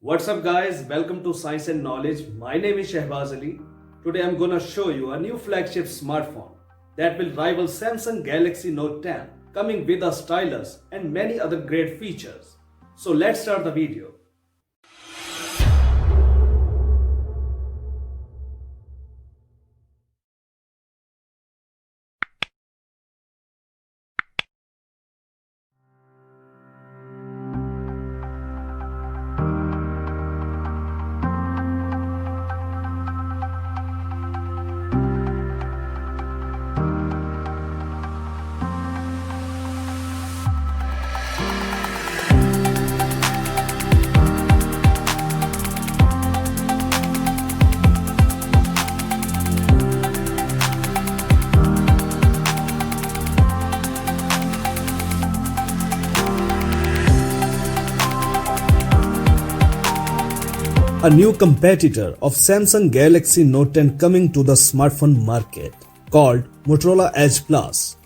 What's up guys, welcome to Science and Knowledge. My name is Shahbaz Ali. Today I'm gonna show you a new flagship smartphone that will rival Samsung Galaxy Note 10, coming with a stylus and many other great features. So let's start the video. A new competitor of Samsung Galaxy Note 10 coming to the smartphone market called Motorola Edge Plus,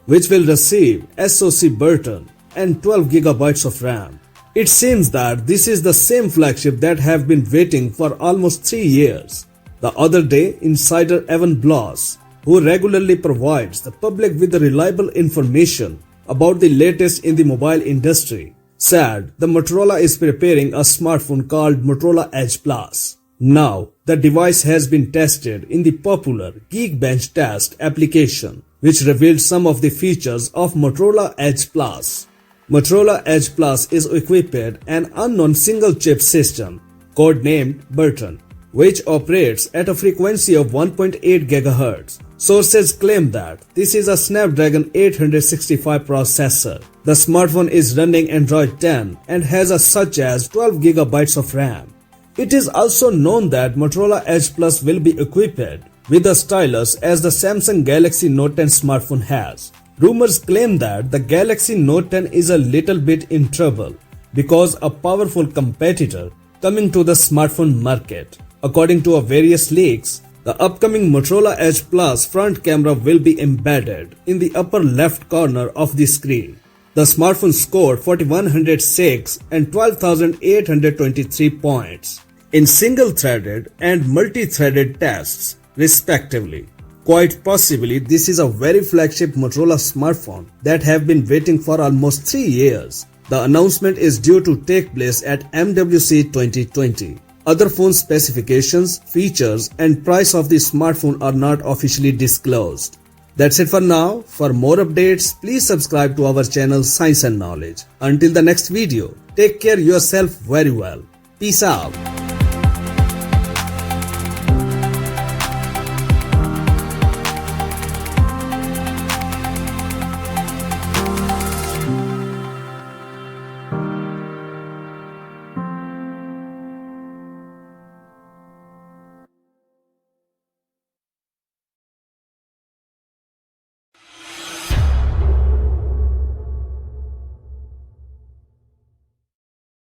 which will receive SoC button and 12GB of RAM. It seems that this is the same flagship that have been waiting for almost 3 years. The other day, insider Evan Bloss, who regularly provides the public with the reliable information about the latest in the mobile industry, said the Motorola is preparing a smartphone called Motorola Edge Plus. Now, the device has been tested in the popular Geekbench test application, which revealed some of the features of Motorola Edge Plus. Motorola Edge Plus is equipped an unknown single-chip system, codenamed Button, which operates at a frequency of 1.8 GHz. Sources claim that this is a Snapdragon 865 processor. The smartphone is running Android 10 and has such as 12GB of RAM. It is also known that Motorola Edge Plus will be equipped with a stylus as the Samsung Galaxy Note 10 smartphone has. Rumors claim that the Galaxy Note 10 is a little bit in trouble because a powerful competitor coming to the smartphone market. According to various leaks, the upcoming Motorola Edge Plus front camera will be embedded in the upper left corner of the screen. The smartphone scored 4106 and 12823 points in single-threaded and multi-threaded tests, respectively. Quite possibly, this is a very flagship Motorola smartphone that have been waiting for almost 3 years. The announcement is due to take place at MWC 2020. Other phone specifications, features and price of the smartphone are not officially disclosed. That's it for now. For more updates, please subscribe to our channel Science and Knowledge. Until the next video, take care yourself very well. Peace out.